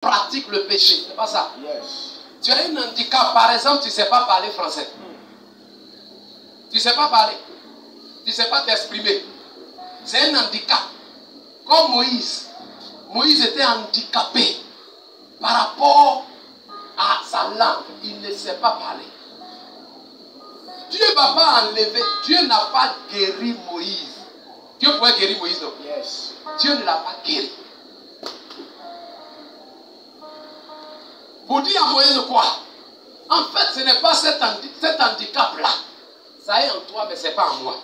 pratique le péché. C'est pas ça. Yes. Tu as un handicap, par exemple, tu ne sais pas parler français. Tu ne sais pas parler. Tu ne sais pas t'exprimer. C'est un handicap. Comme Moïse. Moïse était handicapé par rapport à sa langue. Il ne sait pas parler. Dieu ne va pas enlever. Dieu n'a pas guéri Moïse. Dieu pouvait guérir Moïse, non? Yes. Dieu ne l'a pas guéri. Pour dire à Moïse quoi? En fait, ce n'est pas cet handicap-là. Ça est en toi, mais ce n'est pas en moi.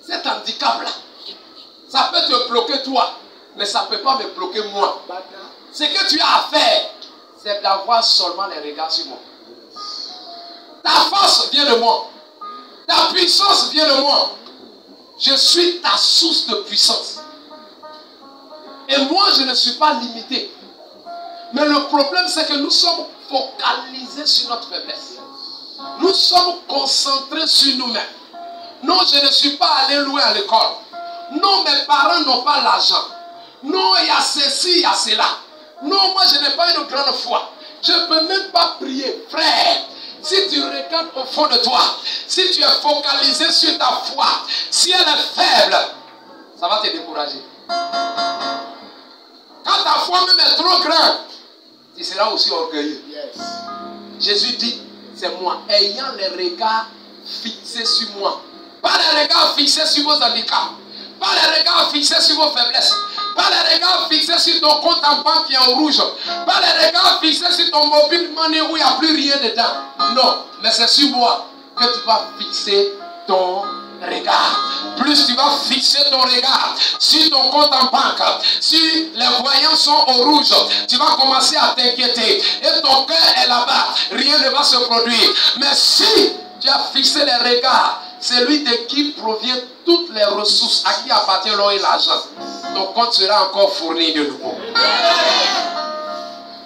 Cet handicap-là, ça peut te bloquer toi, mais ça ne peut pas me bloquer moi. Ce que tu as à faire, c'est d'avoir seulement les regards sur moi. Ta force vient de moi. Ta puissance vient de moi. Je suis ta source de puissance. Et moi, je ne suis pas limité. Mais le problème, c'est que nous sommes focalisés sur notre faiblesse. Nous sommes concentrés sur nous-mêmes. Non, je ne suis pas allé loin à l'école. Non, mes parents n'ont pas l'argent. Non, il y a ceci, il y a cela. Non, moi, je n'ai pas une grande foi. Je ne peux même pas prier. Frère, si tu regardes au fond de toi, si tu es focalisé sur ta foi, si elle est faible, ça va te décourager. Quand ta foi même est trop grande, tu seras aussi orgueilleux. Yes. Jésus dit, c'est moi, ayant les regards fixés sur moi. Pas les regards fixés sur vos handicaps. Pas les regards fixés sur vos faiblesses. Pas les regards fixés sur ton compte en banque qui est en rouge. Pas les regards fixés sur ton mobile money où il n'y a plus rien dedans. Non, mais c'est sur moi que tu vas fixer ton regard. Plus tu vas fixer ton regard sur ton compte en banque, si les voyants sont au rouge, tu vas commencer à t'inquiéter et ton cœur est là-bas, rien ne va se produire. Mais si tu as fixé les regards, c'est lui de qui provient toutes les ressources, à qui appartient l'or et l'argent, ton compte sera encore fourni de nouveau.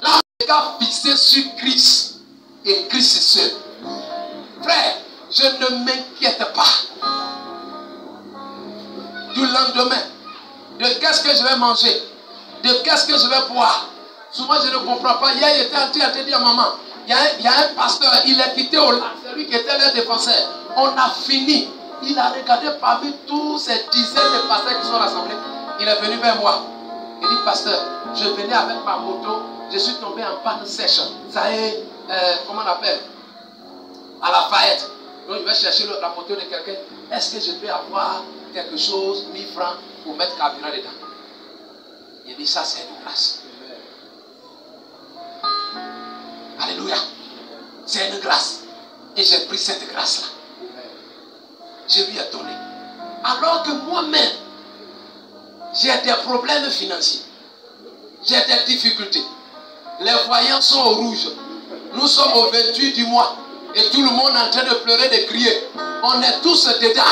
Là, regard fixé sur Christ et Christ seul. Frère, je ne m'inquiète pas du lendemain, de qu'est-ce que je vais manger, de qu'est-ce que je vais boire. Souvent je ne comprends pas. Hier il était en train de dire à maman, il y a un pasteur, il est quitté au lac, c'est lui qui était le défenseur. On a fini. Il a regardé parmi tous ces dizaines de pasteurs qui sont rassemblés. Il est venu vers moi. Il dit, pasteur, je venais avec ma moto, je suis tombé en panne sèche. Ça est, comment on appelle, à la faillite. Donc je vais chercher la moto de quelqu'un. Est-ce que je peux avoir quelque chose, 1000 francs, pour mettre carburant dedans? Il dit, ça c'est une grâce. Alléluia. C'est une grâce. Et j'ai pris cette grâce-là. Je lui ai donné. Alors que moi-même, j'ai des problèmes financiers. J'ai des difficultés. Les voyants sont au rouge. Nous sommes au 28 du mois. Et tout le monde est en train de pleurer, de crier. On est tous dedans.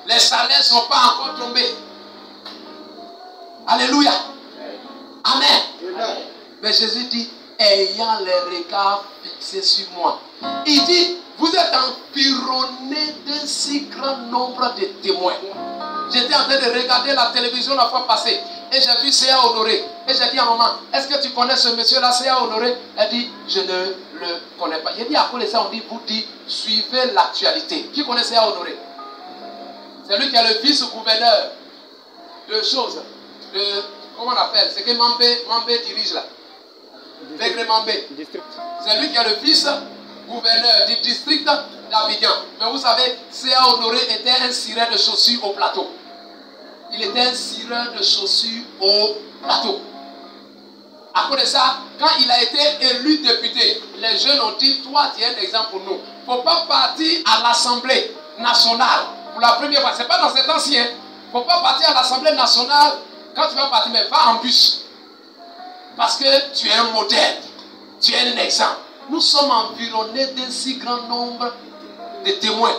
Les salaires ne sont pas encore tombés. Alléluia. Amen. Mais Jésus dit, ayant les regards fixés sur moi. Il dit, vous êtes environné d'un si grand nombre de témoins. J'étais en train de regarder la télévision la fois passée. Et j'ai vu C.A. Honoré. Et j'ai dit à maman, est-ce que tu connais ce monsieur-là, C.A. Honoré? Elle dit, je ne le connais pas. Il dit, à cause de ça, on dit, vous dites, suivez l'actualité. Qui connaît C.A. Honoré? C'est lui qui est le vice-gouverneur de choses. De, comment on appelle? C'est que Mambé dirige là. Vegre Mambé. C'est lui qui est le vice-gouverneur du district d'Abidjan. Mais vous savez, C.A. Honoré était un cireur de chaussures au plateau. Il était un cireur de chaussures au plateau. À cause de ça, quand il a été élu député, les jeunes ont dit, toi tu es un exemple pour nous. Il ne faut pas partir à l'Assemblée nationale pour la première fois. Ce n'est pas dans cet ancien. Il ne faut pas partir à l'Assemblée nationale. Quand tu vas partir, mais va en bus. Parce que tu es un modèle. Tu es un exemple. Nous sommes environnés d'un si grand nombre de témoins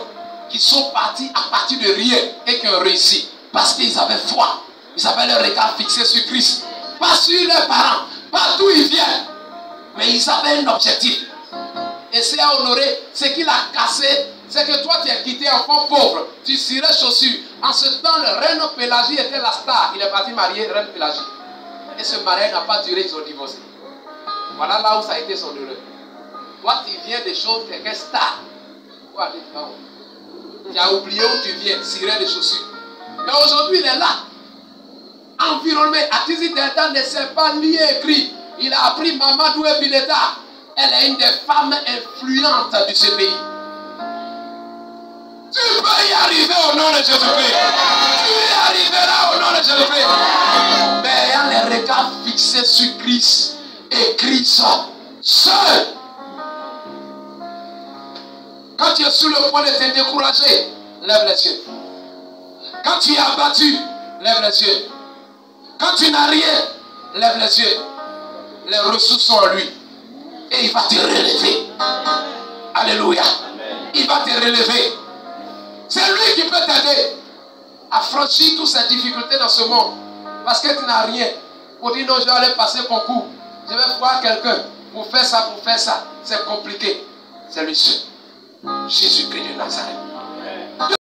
qui sont partis à partir de rien et qui ont réussi. Parce qu'ils avaient foi. Ils avaient leur regard fixé sur Christ. Pas sur leurs parents. Pas d'où ils viennent. Mais ils avaient un objectif. Et C.A. Honoré, c'est qu'il a cassé c'est que toi tu es quitté enfant pauvre, tu cirais chaussures. En ce temps, le reine Pélagie était la star. Il est parti marier reine Pélagie. Et ce mariage n'a pas duré, ils ont divorcé. Voilà là où ça a été son heureux. Toi tu viens des choses, tu es qu'un star. Tu as oublié où tu viens, cirer des chaussures. Mais aujourd'hui il est là. Environnement, Atisi Delta ne sait pas lire et écrire. Il a appris Mamadou Ebineta. Elle est une des femmes influentes de ce pays. Tu peux y arriver au nom de Jésus-Christ. Tu y arriveras au nom de Jésus-Christ. Mais ayant les regards fixés sur Christ et Christ seul. Quand tu es sur le point de te décourager, lève les yeux. Quand tu es abattu, lève les yeux. Quand tu n'as rien, lève les yeux. Les ressources sont en lui. Et il va te relever. Alléluia. Il va te relever. C'est lui qui peut t'aider à franchir toutes ces difficultés dans ce monde. Parce que tu n'as rien. Pour dire non, je vais aller passer concours. Je vais voir quelqu'un pour faire ça, pour faire ça. C'est compliqué. C'est lui seul. Jésus-Christ de Nazareth.